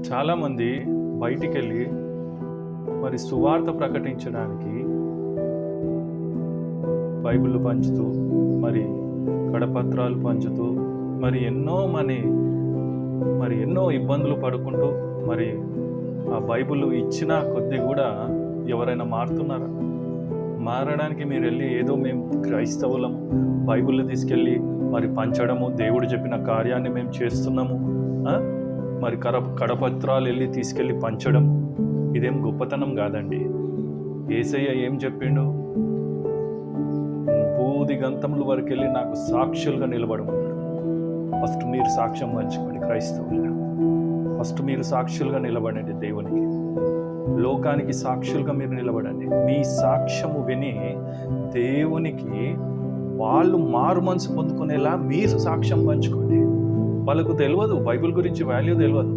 చాలామంది బయటికెళ్ళి మరి సువార్త ప్రకటించడానికి బైబిళ్ళు పంచుతూ, మరి కడపత్రాలు పంచుతూ, మరి ఎన్నో ఇబ్బందులు పడుకుంటూ, మరి ఆ బైబిల్ ఇచ్చిన కొద్దీ కూడా ఎవరైనా మారుతున్నారా? మారడానికి మీరు వెళ్ళి ఏదో మేము క్రైస్తవులము, బైబిల్ తీసుకెళ్ళి మరి పంచడము, దేవుడు చెప్పిన కార్యాన్ని మేము చేస్తున్నాము, మరి కడపత్రాలు వెళ్ళి తీసుకెళ్ళి పంచడం, ఇదేం గొప్పతనం కాదండి. యేసయ్య ఏం చెప్పిండు? బూది గంతముల వరకు వెళ్ళి నాకు సాక్షులుగా నిలబడమన్నాడు. ఫస్ట్ మీరు సాక్ష్యం పంచుకోండి క్రైస్తవులుగా. ఫస్ట్ మీరు సాక్షులుగా నిలబడండి దేవునికి, లోకానికి సాక్షులుగా మీరు నిలబడండి. మీ సాక్ష్యము విని దేవునికి వాళ్ళు మారు మనసు పొందుకునేలా మీరు సాక్ష్యం పంచుకోండి. వాళ్ళకు తెలియదు, బైబిల్ గురించి వాల్యూ తెలియదు,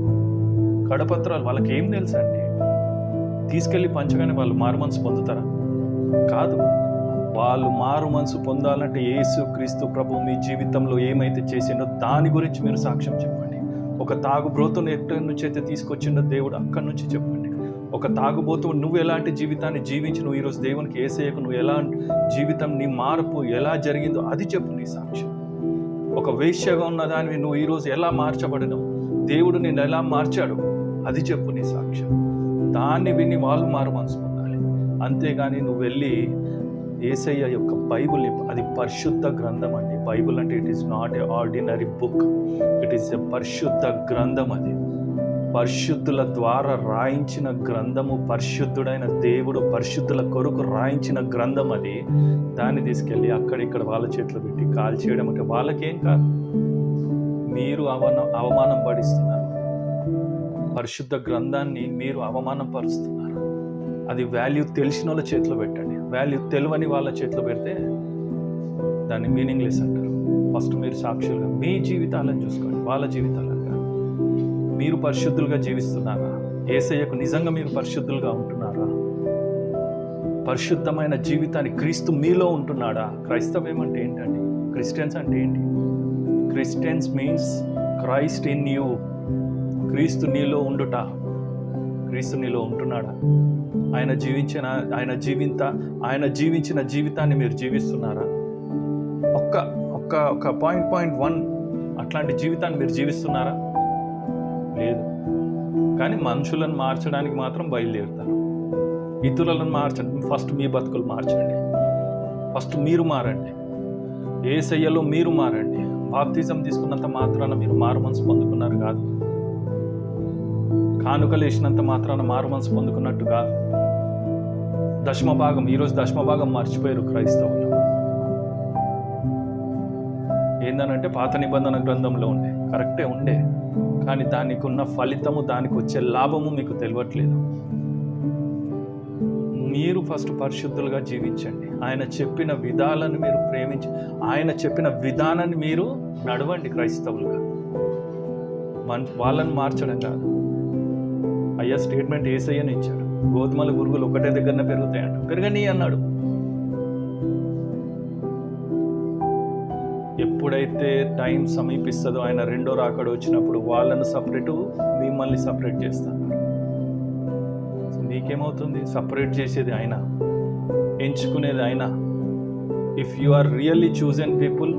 కడపత్రాలు వాళ్ళకి ఏం తెలుసు అండి? తీసుకెళ్ళి పంచగానే వాళ్ళు మారు మనసు పొందుతారా? కాదు. వాళ్ళు మారు మనసు పొందాలంటే యేసు క్రీస్తు ప్రభు మీ జీవితంలో ఏమైతే చేసిండో దాని గురించి మీరు సాక్ష్యం చెప్పండి. ఒక తాగుబోతును ఎక్కడి నుంచి అయితే తీసుకొచ్చిండో దేవుడు అక్కడి నుంచి చెప్పండి. ఒక తాగుబోతు నువ్వు ఎలాంటి జీవితాన్ని జీవించి నువ్వు ఈరోజు దేవునికి యేసయ్యకు నువ్వు ఎలా జీవితం, నీ మార్పు ఎలా జరిగిందో అది చెప్పు నీ సాక్ష్యం. ఒక వేశ్యగా ఉన్న దాన్ని నువ్వు ఈరోజు ఎలా మార్చబడినావు, దేవుడు నిన్ను ఎలా మార్చాడు, అది చెప్పు నీ సాక్ష్యం. దాన్ని విని వాళ్ళు మారు మనసు పొందాలి. అంతేగాని నువ్వు వెళ్ళి యేసయ్య యొక్క బైబిల్, అది పరిశుద్ధ గ్రంథం అండి. బైబిల్ అంటే it is not a ordinary book, it is a పరిశుద్ధ గ్రంథం. అది పరిశుద్ధుల ద్వారా రాయించిన గ్రంథము, పరిశుద్ధుడైన దేవుడు పరిశుద్ధుల కొరకు రాయించిన గ్రంథం. అది దాన్ని తీసుకెళ్ళి అక్కడిక్కడ వాళ్ళ చేతిలో పెట్టి కాల్ చేయడం అంటే వాళ్ళకేం కాదు, మీరు అవమానం పడిస్తున్నారు. పరిశుద్ధ గ్రంథాన్ని మీరు అవమానం పరుస్తున్నారు. అది వాల్యూ తెలిసిన వాళ్ళ చేతిలో పెట్టండి. వాల్యూ తెలియని వాళ్ళ చేతిలో పెడితే దాన్ని మీనింగ్లెస్ అంటారు. ఫస్ట్ మీరు సాక్షులుగా మీ జీవితాలను చూసుకోండి, వాళ్ళ జీవితాలను కాదు. మీరు పరిశుద్ధులుగా జీవిస్తున్నారా? యేసయ్యకు నిజంగా మీరు పరిశుద్ధులుగా ఉంటున్నారా? పరిశుద్ధమైన జీవితాన్ని క్రీస్తు మీలో ఉంటున్నాడా? క్రైస్తవం అంటే ఏంటండి? క్రిస్టియన్స్ అంటే ఏంటి? Christians means Christ in you. క్రీస్తు నీలో ఉండుట. క్రీస్తు నీలో ఉంటున్నాడా? ఆయన జీవించిన జీవితాన్ని మీరు జీవిస్తున్నారా? ఒక్క పాయింట్ 1 అట్లాంటి జీవితాన్ని మీరు జీవిస్తున్నారా? లేదు. కానీ మనుషులను మార్చడానికి మాత్రం బయలుదేరుతారు. ఇతరులను మార్చండి. ఫస్ట్ మీ బతుకులు మార్చండి. ఫస్ట్ మీరు మారండి. యేసయ్యలో మీరు మారండి. బాప్తిజం తీసుకున్నంత మాత్రాన మీరు మారు మనసు పొందుకున్నారు కాదు. కానుకలు వేసినంత మాత్రాన మారు మనసు పొందుకున్నట్టు కాదు. దశమభాగం, ఈరోజు దశమభాగం మర్చిపోయారు క్రైస్తవులు. ఏందనంటే పాత నిబంధన గ్రంథంలో ఉండే, కరెక్టే ఉండే, కానీ దానికి ఉన్న ఫలితము, దానికి వచ్చే లాభము మీకు తెలియట్లేదు. మీరు ఫస్ట్ పరిశుద్ధులుగా జీవించండి. ఆయన చెప్పిన విధాలను మీరు ప్రేమించి, ఆయన చెప్పిన విధానాన్ని మీరు నడవండి క్రైస్తవులుగా. వాళ్ళని మార్చడం కాదు. అయ్యా స్టేట్మెంట్ యేసయ్యని ఇచ్చాడు, గోధుమల గురుగులు ఒకటే దగ్గరనే పెరుగుతాయంట, పెరగని అన్నాడు. ఎప్పుడైతే టైం సమీపిస్తుందో, ఆయన రెండో రాకడ వచ్చినప్పుడు వాళ్ళను సపరేటు, మిమ్మల్ని సపరేట్ చేస్తాను. మీకేమవుతుంది? సపరేట్ చేసేది ఆయన, ఎంచుకునేది ఆయన. If you are really chosen people,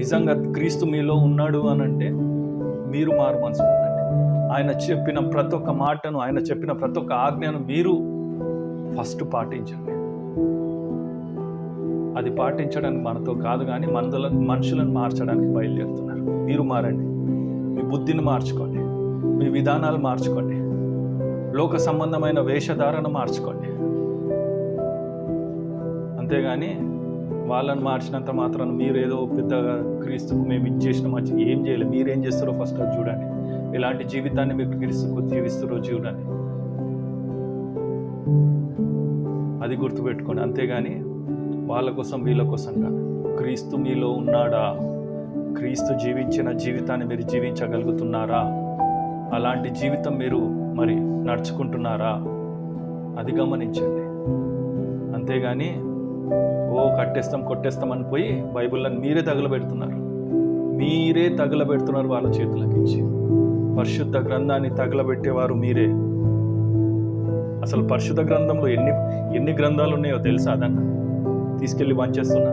నిజంగా క్రీస్తు మీలో ఉన్నాడు అని అంటే మీరు మారు మనసు పొందండి. ఆయన చెప్పిన ప్రతి ఒక్క మాటను, ఆయన చెప్పిన ప్రతి ఒక్క ఆజ్ఞను మీరు ఫస్ట్ పాటించండి. అది పాటించడానికి మనతో కాదు, కానీ మనుషులను మార్చడానికి బయలుదేరుతున్నారు. మీరు మారండి. మీ బుద్ధిని మార్చుకోండి, మీ విధానాలు మార్చుకోండి, లోక సంబంధమైన వేషధారణ మార్చుకోండి. అంతేగాని వాళ్ళని మార్చినంత మాత్రాన మీరు ఏదో పెద్దగా క్రీస్తుకు మేము ఇది చేసిన మంచి ఏం చేయలేదు. మీరేం చేస్తారో ఫస్ట్ అది చూడండి. ఎలాంటి జీవితాన్ని మీరు క్రీస్తుకు జీవిస్తారో చూడండి. అది గుర్తుపెట్టుకోండి. అంతేగాని వాళ్ళ కోసం వీళ్ళ కోసం కాదు. క్రీస్తు మీలో ఉన్నాడా? క్రీస్తు జీవించిన జీవితాన్ని మీరు జీవించగలుగుతున్నారా? అలాంటి జీవితం మీరు మరి నడుచుకుంటున్నారా? అది గమనించండి. అంతేగాని కట్టేస్తాం కొట్టేస్తామని పోయి బైబిల్ని మీరే తగలబెడుతున్నారు వాళ్ళ చేతులకి ఇచ్చి. పరిశుద్ధ గ్రంథాన్ని తగలబెట్టేవారు మీరే. అసలు పరిశుద్ధ గ్రంథంలో ఎన్ని గ్రంథాలు ఉన్నాయో తెలుసా? అదన్నా తీసుకెళ్ళి వంచేస్తున్నా.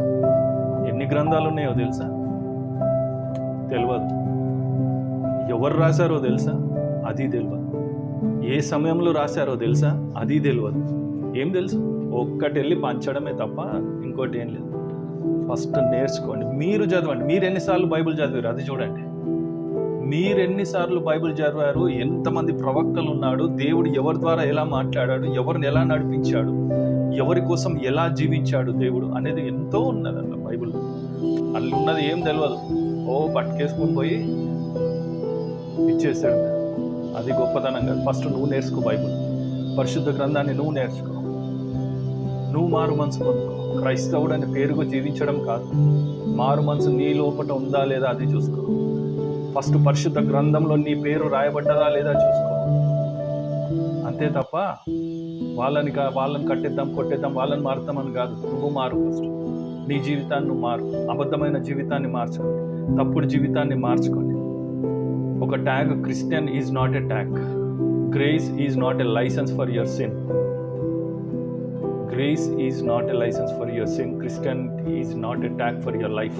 ఎన్ని గ్రంథాలు ఉన్నాయో తెలుసా? తెలియదు. ఎవరు రాశారో తెలుసా? అది తెలియదు. ఏ సమయంలో రాశారో తెలుసా? అది తెలియదు. ఏం తెలుసు? ఒక్కటి వెళ్ళి పంచడమే తప్ప ఇంకోటి ఏం లేదు. ఫస్ట్ నేర్చుకోండి. మీరు చదవండి. మీరు ఎన్నిసార్లు బైబిల్ చదివారు అది చూడండి. మీరు ఎన్నిసార్లు బైబిల్ చదివారు, ఎంతమంది ప్రవక్తలు ఉన్నాడు, దేవుడు ఎవరి ద్వారా ఎలా మాట్లాడాడు, ఎవరిని ఎలా నడిపించాడు, ఎవరి కోసం ఎలా జీవించాడు దేవుడు అనేది ఎంతో ఉన్నది అట్లా బైబిల్. అల్లు ఉన్నది ఏం తెలియదు. పట్టుకేసుకొని పోయి ఇచ్చేసాడు. అది గొప్పతనం కాదు. ఫస్ట్ నువ్వు నేర్చుకో బైబిల్, పరిశుద్ధ గ్రంథాన్ని నువ్వు నేర్చుకో. నువ్వు మారు మనసు పొందుకో. క్రైస్తవుడు అని పేరుగా జీవించడం కాదు, మారు మనసు నీ లోపల ఉందా లేదా అది చూసుకో. ఫస్ట్ పరిశుద్ధ గ్రంథంలో నీ పేరు రాయబడ్డదా లేదా చూసుకో. అంతే తప్ప వాళ్ళని కట్టేద్దాం, కొట్టేద్దాం, వాళ్ళని మారుతామని కాదు. నువ్వు మారు. ఫస్ట్ నీ జీవితాన్ని నువ్వు మారు. అబద్ధమైన జీవితాన్ని మార్చుకోండి, తప్పుడు జీవితాన్ని మార్చుకోండి. ఒక tag, Christian is not a tag. Grace is not a licence for your sin. Grace is not a licence for your sin. Christianity is not a tag for your life.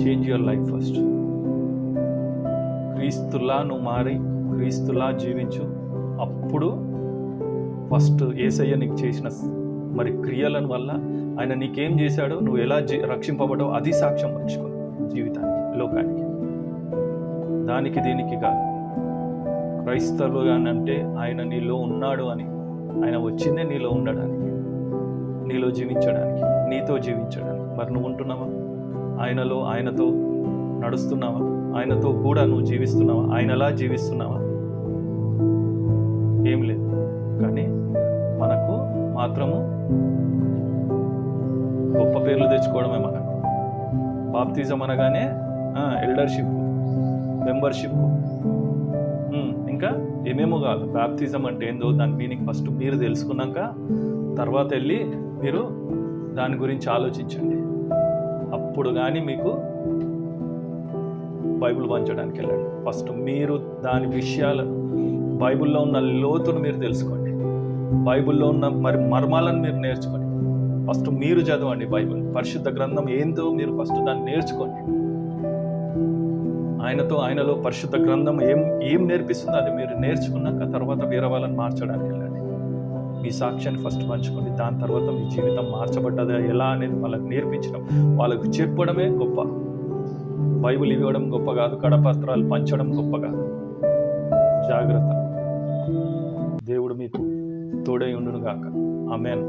Change your life first. క్రీస్తులా నువ్వు మారి క్రీస్తులా జీవించు. అప్పుడు first యేసయ్య నీకు చేసిన మరి క్రియలను వల్ల ఆయన నీకేం చేశాడో, నువ్వు ఎలా రక్షింపబడో అది సాక్ష్యం పంచుకో జీవితానికి, లోకానికి. దానికి దీనికి కాదు. క్రైస్తవులు అని అంటే ఆయన నీలో ఉన్నాడు అని, ఆయన వచ్చిందే నీలో ఉండడానికి, నీలో జీవించడానికి, నీతో జీవించడానికి. మరి నువ్వు ఉంటున్నావా ఆయనలో? ఆయనతో నడుస్తున్నావా? ఆయనతో కూడా నువ్వు జీవిస్తున్నావా? ఆయనలా జీవిస్తున్నావా? ఏం లేదు. కానీ మనకు మాత్రము గొప్ప పేర్లు తెచ్చుకోవడమే. మనకు బాప్తిజం అనగానే ఎల్డర్షిప్, మెంబర్షిప్, ఇంకా ఏమేమో కాదు. బాప్తిజం అంటే ఏందో దాని మీనింగ్ ఫస్ట్ మీరు తెలుసుకున్నాక తర్వాత వెళ్ళి మీరు దాని గురించి ఆలోచించండి. అప్పుడు కానీ మీకు బైబిల్ పంచడానికి వెళ్ళండి. ఫస్ట్ మీరు దాని విషయాలు, బైబిల్లో ఉన్న లోతును మీరు తెలుసుకోండి. బైబిల్లో ఉన్న మర్మాలను మీరు నేర్చుకోండి. ఫస్ట్ మీరు చదవండి బైబిల్, పరిశుద్ధ గ్రంథం ఏందో మీరు ఫస్ట్ దాన్ని నేర్చుకోండి. ఆయనలో పరిశుద్ధ గ్రంథం ఏం నేర్పిస్తుందో అది మీరు నేర్చుకున్నాక తర్వాత వేరే వాళ్ళని మార్చడానికి వెళ్ళండి. మీ సాక్ష్యాన్ని ఫస్ట్ పంచుకోండి. దాని తర్వాత మీ జీవితం మార్చబడ్డదా ఎలా అనేది వాళ్ళకి నేర్పించడం, వాళ్ళకు చెప్పడమే గొప్ప. బైబిల్ ఇవ్వడం గొప్ప కాదు, కడపత్రాలు పంచడం గొప్ప కాదు. జాగ్రత్త. దేవుడు మీకు తోడై ఉండును గాక. ఆమేన్.